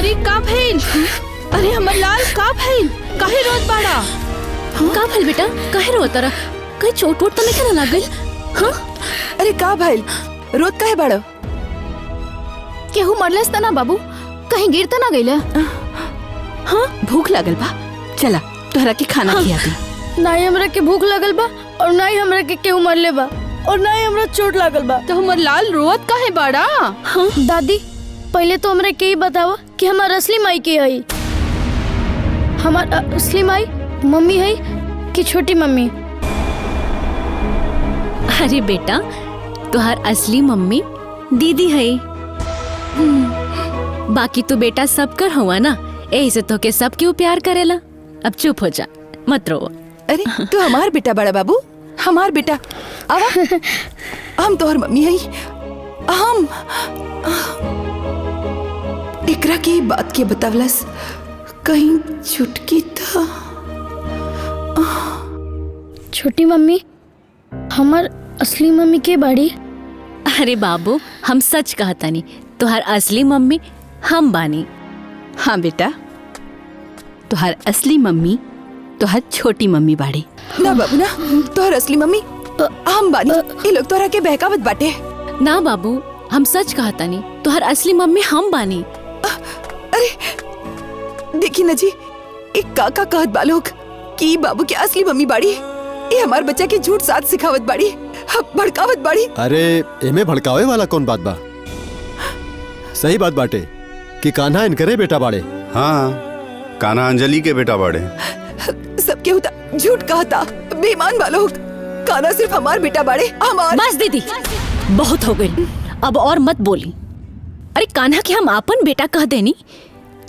अरे का भइल? अरे हमर लाल का भइल? काहे रोत बाड़ा? का भइल बेटा? काहे रोत रहा? कहीं चोट वोट तो नहीं ना लग गई? हाँ? अरे का भइल? रोत काहे बाड़ा? केहू मरलस त ना बाबू? कहीं गिर त ना गइला? हाँ, भूख लागल बा, चला तोहरा के खाना खिया दी। ना ही हमरा के भूख लगल बा और ना ही हमरा के केहू मरले बा और ना ही हमरा चोट लागल बा। तो हमर लाल रोत काहे बाड़ा? हाँ? दादी पहले तो हमरा के ही बतावा कि हमार असली माई के हई। हमार असली माई मम्मी है कि छोटी मम्मी? अरे बेटा, तुहार असली मम्मी दीदी है। बाकी तो बेटा सब कर हुआ ना, यही से तो के सब क्यों प्यार करेला। अब चुप हो जा, मत रो। अरे तू हमार बेटा बड़ा बाबू, हमार बेटा। आवा, हम तोहर मम्मी है। हम एकरा की बात के बतावलस, कहीं छुटकी था। छोटी मम्मी हमार असली मम्मी के बाड़ी? अरे बाबू, हम सच कहता नहीं, तुहार असली मम्मी हम बानी। हाँ बेटा, तोहर असली मम्मी तोहर छोटी मम्मी बाड़ी। ना बाबू ना, तोहर असली मम्मी हम बानी। ये लोग तोहरा के बहकावत बाटे। ना बाबू, हम सच कहता नहीं, तुहार असली मम्मी हम बानी। अरे देखी ना जी, एक काका कहत बा लोग कि बाबू के असली मम्मी बाड़ी। ये हमार बच्चा के झूठ साथ सिखावत बाड़ी, भड़कावत बाड़ी। अरे एमे भड़कावे वाला कौन बात बा? सही बात बाटे कि कान्हा इनकरे बेटा बाड़े। हाँ, कान्हा अंजलि के बेटा बाड़े। सबके होता झूठ कहता, बेईमान बा लोग। कान्हा सिर्फ हमार बेटा बाड़े, हमार। बस दीदी, बहुत हो गई, अब और मत बोली। अरे कान्हा के हम आपन बेटा कह देनी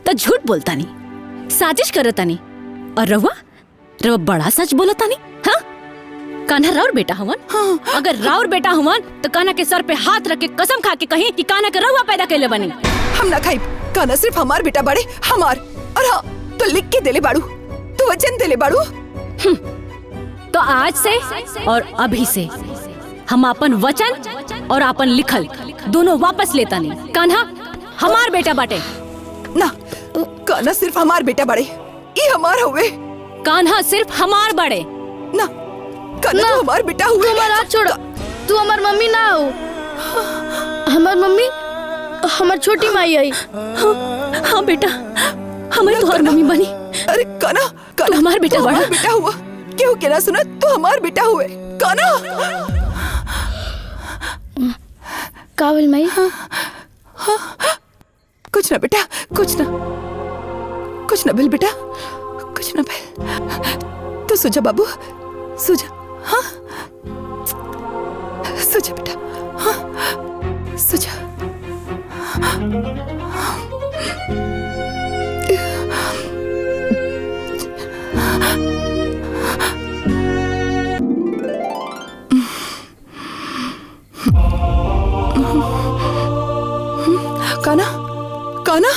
तो झूठ बोलता नहीं, साजिश करता नहीं। और रवा बड़ा सच बोलता नहीं। हाँ? कान्हा राउर बेटा हुवन? हाँ। अगर राउर बेटा हुवन तो कान्हा के सर पे हाथ रख के कसम खा के कहीं कि कान्हा के रउआ पैदा कैले बनी। हम ना खाई, कान्हा सिर्फ हमार बेटा बाड़े, हमार। और हाँ, तो लिख के देले बाड़ू, तो वचन देले बाड़ू। तो आज से और अभी से हम अपन वचन और अपन लिखल दोनों वापस लेता नहीं। कान्हा हमार बेटा बाटे। ना, कान्हा सिर्फ हमार बेटा बाड़े, ये हमार हुए। कान्हा सिर्फ हमार बड़े। ना, कान्हा तो हमार बेटा हुए। तू हमार हाथ छोड़ा, तू हमार मम्मी ना हो। हमार मम्मी हमार छोटी माई आई। हाँ बेटा, हमें तो हर मम्मी बनी। अरे कान्हा, तू हमार बेटा बड़ा। बेटा हुआ, क्यों कहना सुना? तू हमार बेटा हुए, कान्हा। कावल माई? कुछ ना बेटा, कुछ ना बिल बेटा, कुछ ना बिल। तो सुजा बाबू, सुजा। हाँ, सुजा बेटा, हाँ, सुजा। कान्हा, कान्हा,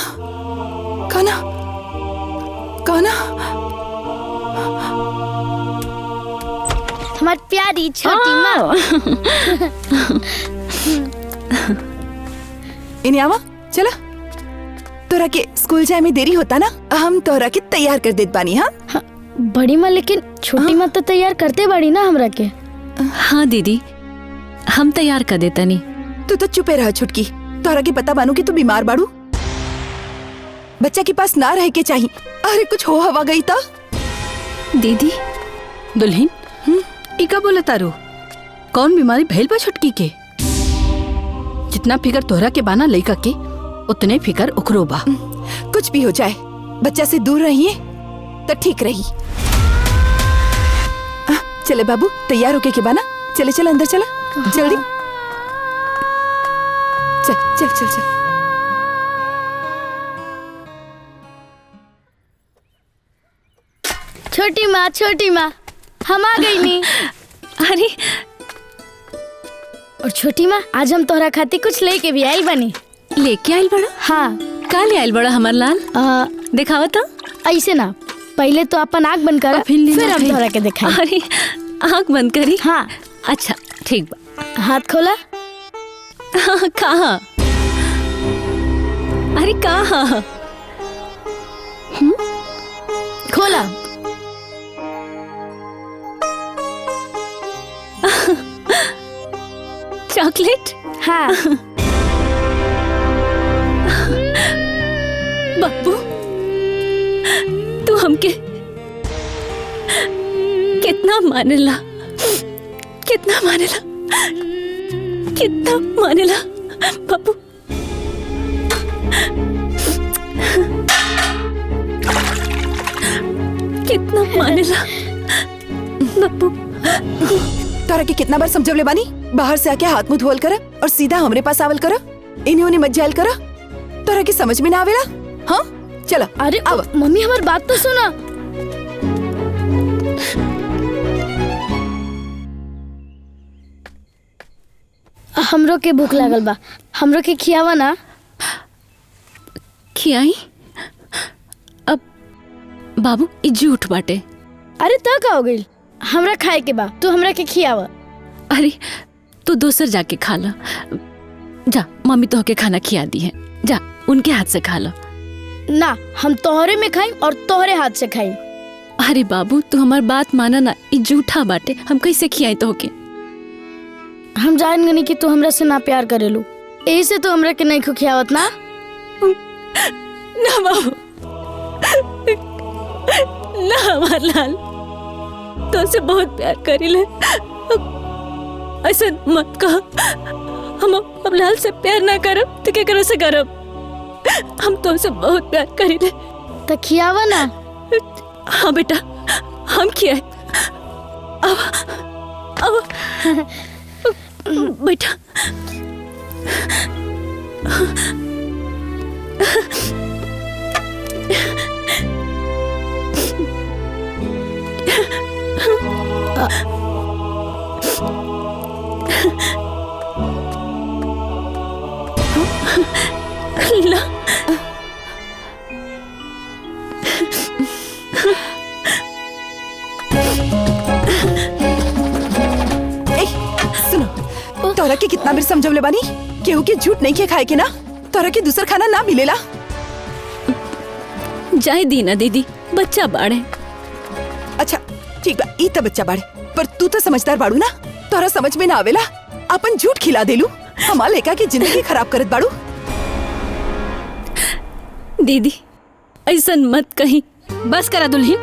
कान्हा, कान्हा। हमार प्यारी छोटी माँ। इन्हें आवा, चला। तोरा के स्कूल जाए में देरी होता ना, हम तोरा के तैयार कर देत बानी। हाँ? हाँ, बड़ी माँ, लेकिन छोटी माँ तो तैयार करते बाड़ी ना हमरा के। हाँ दीदी, हम तैयार कर देता नहीं। तू तो चुपे रह छुटकी, तोरा के पता बानू कि तू बीमार बाड़ू। बच्चा के पास ना रह के चाहिए। अरे कुछ हो हवा गई था। दीदी, दुल्हन, इका बोला तारो, कौन बीमारी भइल बा छुटकी के? जितना फिकर तोहरा के बाना लइका के, उतने फिकर ओकरो बा। कुछ भी हो जाए, बच्चा से दूर रहिए तो ठीक रही। चले बाबू, तैयार होके के बाना। चले चल अंदर, चला जल्दी। चल चल चल चल। छोटी माँ, हम आ गई नी। अरे और छोटी माँ, आज हम तोहरा खातिर कुछ लेके भी आइल बनी। लेके आइल बड़ा? हाँ। का ले आइल बड़ा हमार लाल? दिखावा तो। ऐसे ना, पहले तो अपन आँख बंद करा, फिर हम तोहरा के दिखाई। अरे आँख बंद करी? हाँ। अच्छा ठीक बा। हाथ खोला। कहाँ? अरे कहाँ? बोला। चॉकलेट। हाँ। बाबू तू हमके कितना मानेला, कितना मानेला, कितना मानेला बाबू। कितना मानेला बाबू। तोरा के कितना बार समझवले बानी, बाहर से आके हाथ मुंह धोल कर और सीधा हमरे पास आवल कर, इन्हीं मत जायल कर। तोरा के समझ में ना आवेला? हाँ चला। अरे मम्मी हमारी बात तो सुना। हमरो के भूख लागल बा, हमरो के खियावा ना। खियाई? अब बाबू ई झूठ बाटे। अरे तो का हो गई, हमरा खाए के बा, तू हमरा के खियावा। अरे तू दूसर जाके खा ला। जा मम्मी तो के खाना खिया दी है, जा उनके हाथ से खा ला। ना, हम तोहरे में खाई और तोहरे हाथ से खाई। अरे बाबू तू हमार बात माना ना, ई झूठा बाटे, हम कैसे खियाई तो के? हम जान गनी कि तू हमरा से ना प्यार करेलू, यही से तू हमरा के नहीं खियावत ना। ना बाबू, ना हमार लाल, तो से बहुत प्यार करीले। ऐसा मत कह, हम अब लाल से प्यार ना करब तो क्या करे से करब? हम तो से बहुत प्यार करीले। तो खियावा ना। हाँ बेटा, हम खियाए। अब बेटा। ला सुनो, तोरा के कितना बार समझवले बानी, केहू के झूठ नहीं के खाए के ना, तोरा के दूसर खाना ना मिलेला। जाए दीना दीदी, बच्चा बाड़े। अच्छा ठीक बा, ई त बच्चा बाड़े, पर तू तो समझदार बाड़ू ना, तोरा समझ में ना आवेला, अपन झूठ खिला देलू, हमार लेका की जिंदगी खराब करत बाड़ू। दीदी ऐसा मत कहीं। बस करा दुल्हन,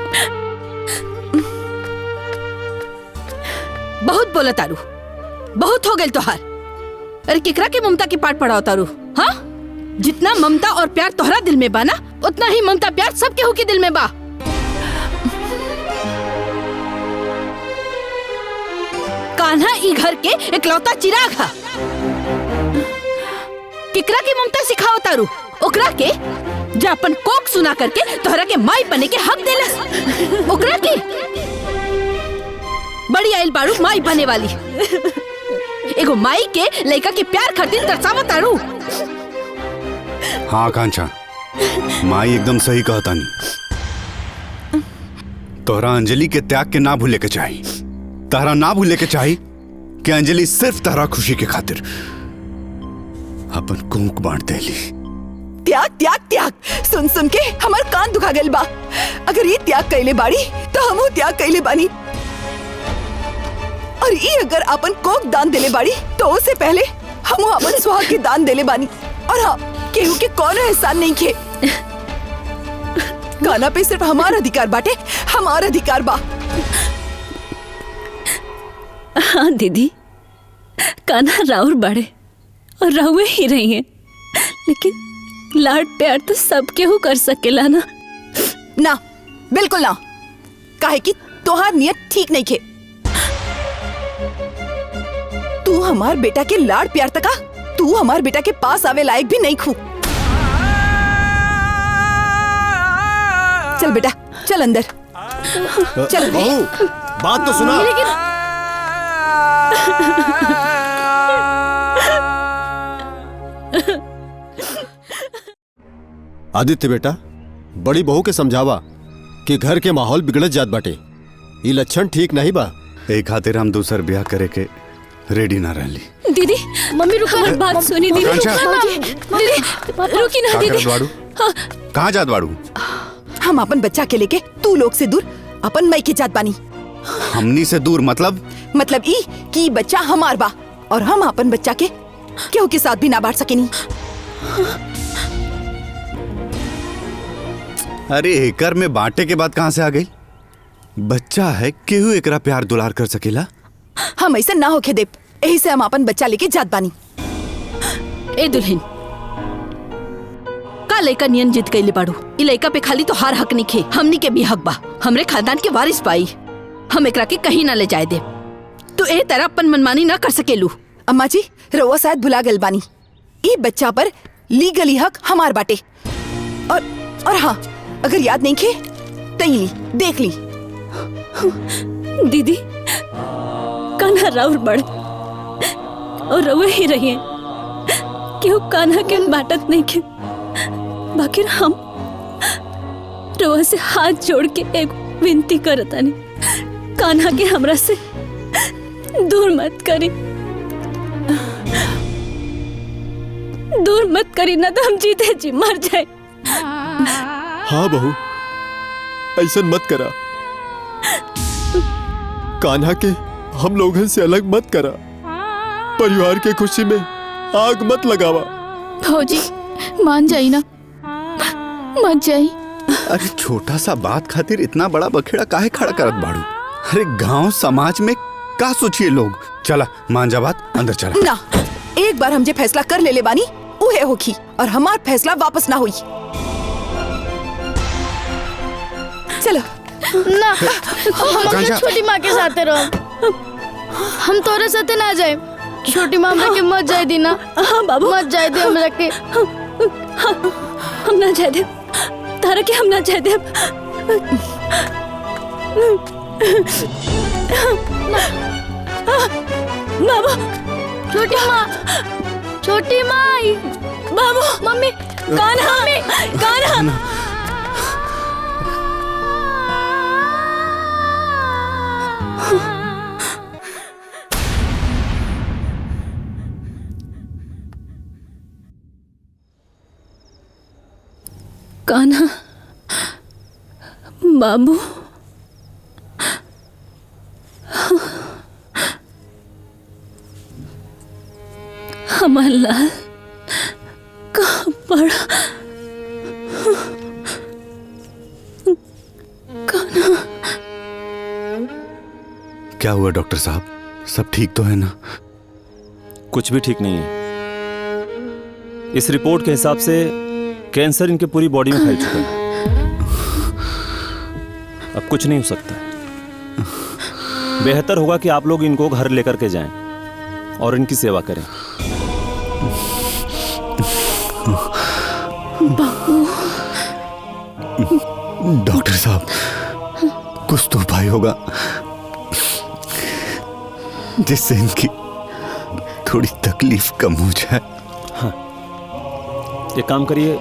बहुत बोला तारू, बहुत हो गए तोहार। अरे केकरा के ममता की पाठ पढ़ाओ तारू? हाँ, जितना ममता और प्यार तोहरा दिल में बा ना, उतना ही ममता प्यार सब केहू के दिल में बा। कान्हा ई घर के इकलौता चिराग है। केकरा के ममता सिखाओ तारू? ओकरा के जो अपन कोक सुना करके तोहरा के माई बने के हक देलस, ओकरा के बड़ी आइल बारू माई बने वाली। एगो माई के लड़का के प्यार खातिर तरसावत तारू। हाँ कांचा, माई एकदम सही कहता नहीं। तोहरा अंजलि के त्याग के ना भूले के चाहिए, तहरा ना भूले के चाहिए कि अंजलि सिर्फ तहरा खुशी के खातिर अपन कोक बांट देली। त्याग त्याग त्याग, सुन सुन के हमार कान दुखा गइल बा। अगर ये त्याग कैले बाड़ी तो हमहू त्याग कैले बानी, और ये अगर अपन कोक दान देले बाड़ी तो उससे पहले हमहू अपन सुहाग के दान देले बानी। और हाँ, केहू के कौनो एहसान नहीं खे। गाना पे सिर्फ हमारा अधिकार बाटे, हमारा अधिकार बा। हाँ दीदी, कान्हा राउर बाड़े और राहुए ही रही हैं, लेकिन लाड प्यार तो सब केहू कर सकेला ना। ना, बिल्कुल ना, काहे कि तोहार नियत ठीक नहीं खे। तू हमार बेटा के लाड प्यार तका, तू हमार बेटा के पास आवे लायक भी नहीं खू। चल बेटा, चल अंदर, चल। बहू, बात तो सुना। आदित्य बेटा, बड़ी बहू के समझावा कि घर के माहौल बिगड़त जात बाटे, ये लक्षण ठीक नहीं बा। एक खातिर हम दूसर ब्याह करे के रेडी ना रहली। दीदी मम्मी रुको, हमारी बात सुनी दीदी। कांचा। दीदी रुकी ना का दीदी। करत बाड़ू? कहाँ जात बाड़ू? हम अपन बच्चा के लेके तू लोग से दूर अपन मई के जात बानी। हमनी से दूर मतलब? मतलब ई कि बच्चा हमार बा और हम अपन बच्चा के केहू के साथ भी ना बांट सकेनी। अरे एकर में बांटे के बाद कहाँ से आ गई? बच्चा है, केहू एकरा प्यार दुलार कर सकेला? हम ऐसा ना होके देव, यही से हम अपन बच्चा लेके जात बानी। ए दुल्हन, का लइका नियन जीत गईले बाड़ू। ई लइका पे खाली तो हार हक निखे, हमनी के भी हक बा। हमरे खानदान के वारिस पाई, हम एकरा के कहीं ना ले जाए दे। तू ए तरह अपन मनमानी ना कर सकेलू। अम्मा जी, रउआ शायद भुला गल बानी, ई बच्चा पर लीगली हक हमार बाटे। और हाँ, अगर याद नहीं खे तो ली, देख ली। दीदी, कान्हा राउर बड़ और रउआ ही रहिए, क्यों कान्हा के बाटत नहीं के। बाकी हम रउआ से हाथ जोड़ के एक विनती करतानी, कान्हा के हमरा से दूर मत करी, दूर मत करी, ना तो हम जीते जी मर जाए। हाँ बहू, ऐसा मत करा। कान्हा के हम लोगन से अलग मत करा। परिवार के खुशी में आग मत लगावा। भौजी मान जाई ना, मत जाई। अरे छोटा सा बात खातिर इतना बड़ा बखेड़ा काहे खड़ा करत बाड़ू? अरे गांव समाज में का सोचिए लोग। चला मान जा बात, अंदर चला। ना, एक बार हम जे फैसला कर ले बानी उहे होखी और हमार फैसला वापस ना हुई। चलो ना, हम अपने छोटी माँ के साथ रहो। हम तोरे साथे ना जाए। छोटी माँ हमरा के मत जाए दी ना। हाँ बाबू, मत जाए दे हमरा के। हम ना जाए दे तारा के, हम ना जाए दे। बाबू, छोटी माँ, छोटी माँ, बाबू, मम्मी, कान्हा, कान्हा। कान्हा, बाबू, हमार लाल कहाँ पड़ा? कान्हा। क्या हुआ डॉक्टर साहब, सब ठीक तो है ना? कुछ भी ठीक नहीं है। इस रिपोर्ट के हिसाब से कैंसर इनके पूरी बॉडी में फैल चुका है। अब कुछ नहीं हो सकता। बेहतर होगा कि आप लोग इनको घर लेकर के जाएं और इनकी सेवा करें। डॉक्टर साहब, कुछ तो उपाय होगा जिससे इनकी थोड़ी तकलीफ कम हो जाए। हाँ, एक काम करिए,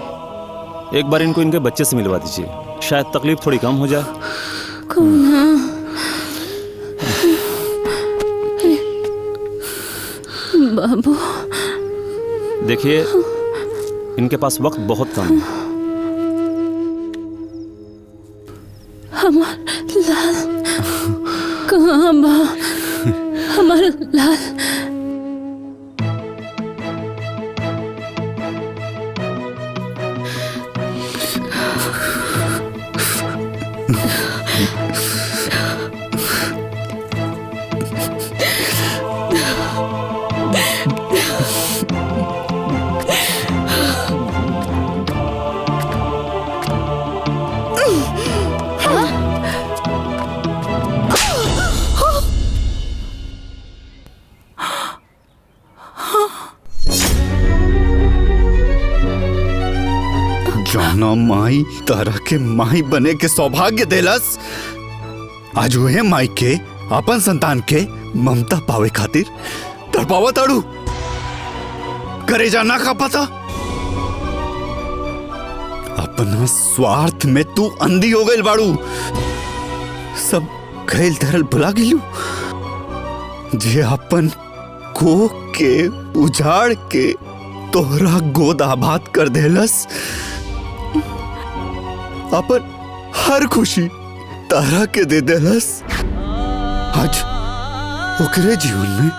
एक बार इनको इनके बच्चे से मिलवा दीजिए, शायद तकलीफ थोड़ी कम हो जाए। बाबू, देखिए, इनके पास वक्त बहुत कम है। हमार लाल कहाँ बा? हमार लाल। जाना माई तारा के माई बने के सौभाग्य देलस। आज हुए माई के अपन संतान के ममता पावे खातिर तड़पावा ताड़ू करे जाना का पता। अपना स्वार्थ में तू अंधी हो गई बाड़ू। सब खेल धरल भुला गिलू जे अपन को के उजाड़ के तोहरा गोद आबाद कर देलस। हर खुशी तारा के दे देलस। आज ओकरे जीवन में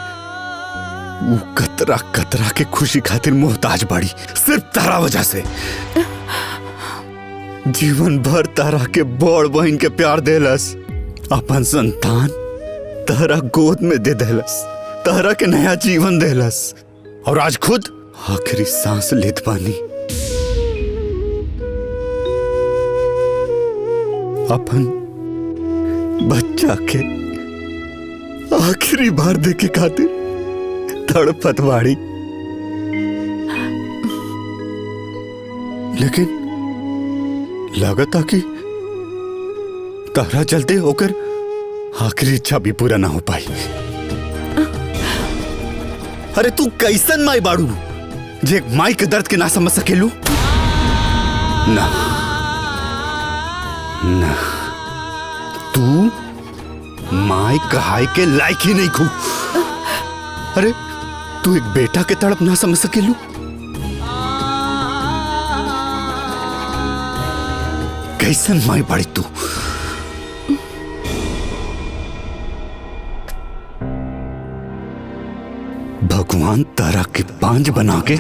वो कतरा कतरा के खुशी खातिर मोहताज बाड़ी, सिर्फ तारा वजह से। जीवन भर तारा के बड़ बहन के प्यार देलस, अपन संतान तारा गोद में दे देलस, तारा के नया जीवन देलस, और आज खुद आखिरी सांस लेत पानी। अपन बच्चा के आखिरी बार देखे खातिर तड़पत बाड़ी। लेकिन लगता कि तारा चलते होकर आखिरी इच्छा भी पूरा ना हो पाई। अरे तू कैसन माई बाड़ू जे एक माई के दर्द के ना समझ सकेलू? ना ना, तू माई कहाई के लायक ही नहीं खू। अरे तू एक बेटा के तड़प ना समझ सकेलू? कैसन माई बाड़ी तू? भगवान तारा के पांच बना के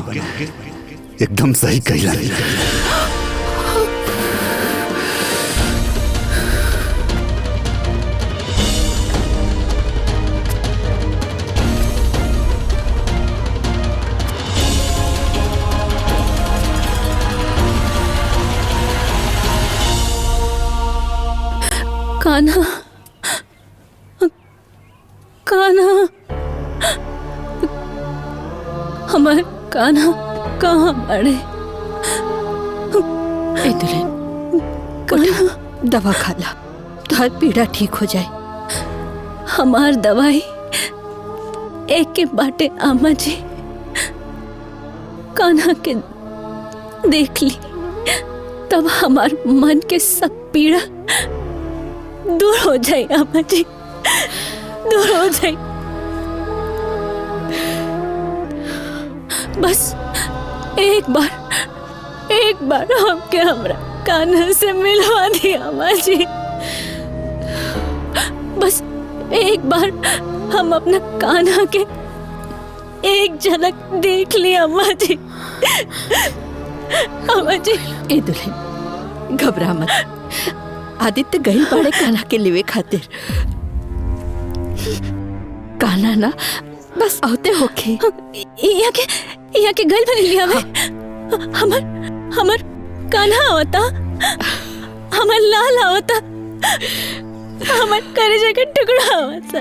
एकदम सही कहला। कान्हा, कान्हा, हमारे कान्हा कहाँ बड़े? ए दुल्हन, कान्हा दवा खा ला, तार पीड़ा ठीक हो जाए। हमार दवाई एक के बाटे आमा जी। कान्हा के देख ली तब हमार मन के सब पीड़ा दूर हो जाए आमा जी, दूर हो जाए। बस एक बार हमके हमरा कान्हा से मिलवा दी अम्मा जी। बस एक बार हम अपना कान्हा के एक झलक देख ली अम्मा जी। अम्मा जी। ए दुल्हन, घबरा मत, आदित्य गई पड़े कान्हा के लिवे खातिर। कान्हा ना बस आते होके यहाँ के गल बनी लिया हमर कान्हा आवता, हमर लाल आवता, हमर कलेजा का टुकड़ा आवता,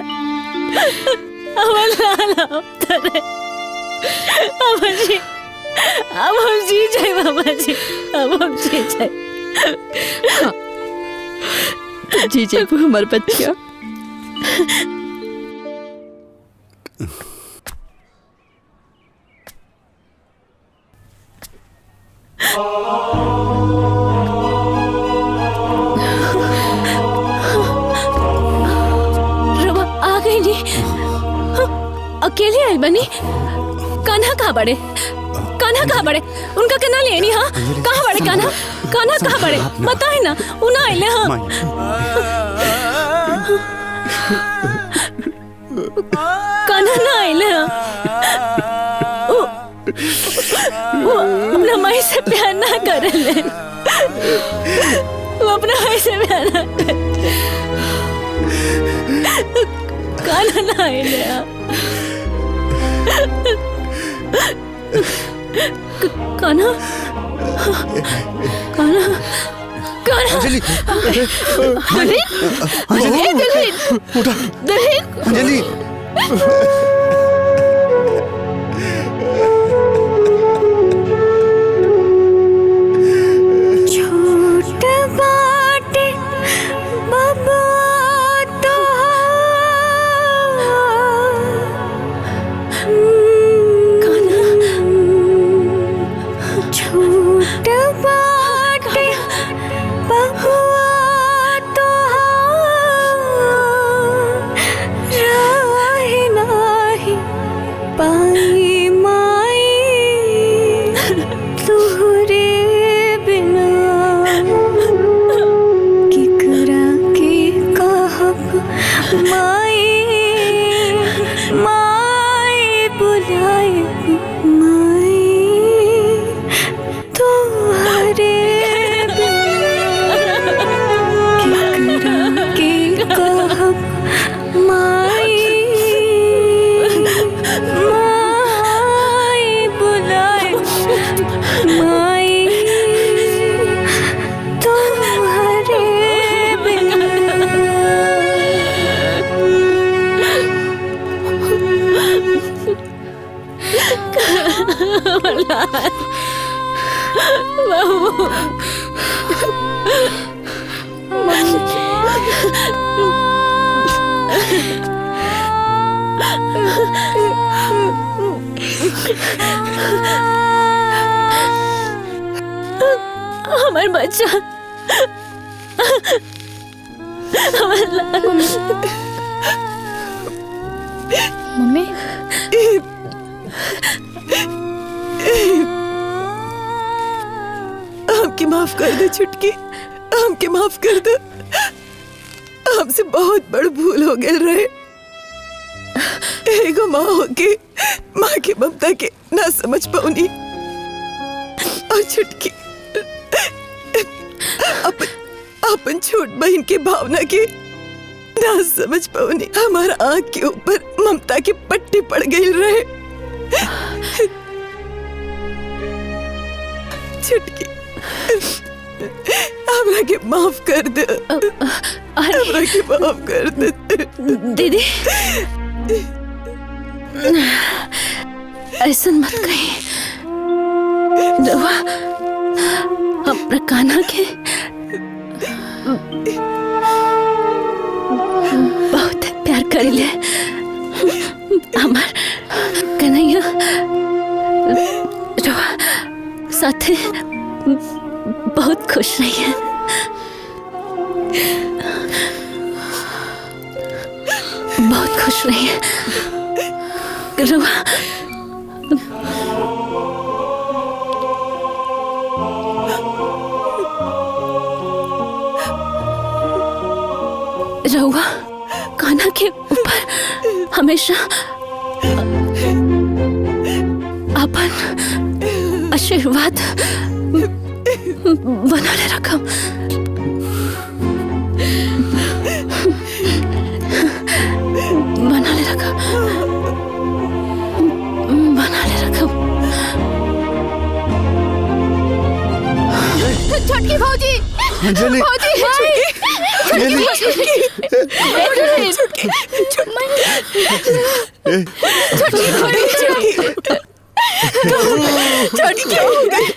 हमर लाल आवता रे। अब हम जी जाए बाबा जी, अब हम जी जाए। जी जाए हमारे बच्चा। रवा आ गई नहीं, अकेले आई बनी। कान्हा कहाँ बड़े? कान्हा कहाँ बड़े? उनका कहना ले नहीं। हाँ कहाँ बड़े कान्हा? कान्हा कहाँ बड़े? बताए ना, उन्हें आइले। हाँ कान्हा ना आइले। हाँ वो अपना माई से प्यार ना कर ले, वो अपना माई से प्यार ना कर। कान्हा ना आइले। कान्हा, कान्हा, कान्हा। अंजलि, अंजलि, उठा, अंजलि। हमार बच्चा मम्मी हमके माफ कर दे छुटकी, हमके माफ कर दे। हमसे बहुत बड़ भूल हो गए रहे। एगो माँ होके माँ के ममता के ना समझ पाऊनी और छुटकी अपन छोट बहन के भावना के ना समझ पाऊनी। हमारा आँख के ऊपर ममता की पट्टी पड़ गई रहे। छुटकी हमरा के माफ कर दे, हमरा के माफ कर दे। दीदी ऐसा मत कही। रवा हमरा कान्हा के बहुत प्यार करिले। हमार कन्हैया रवा साथे बहुत खुश रही है। बहुत खुश रही है रवा। रहुआ कान्हा के ऊपर हमेशा अपन आशीर्वाद बनाले रखम। बनाले रखम, बनाले रखम। छटकी भौजी, अंजलि अंजलि छुटकी क्या हो गई?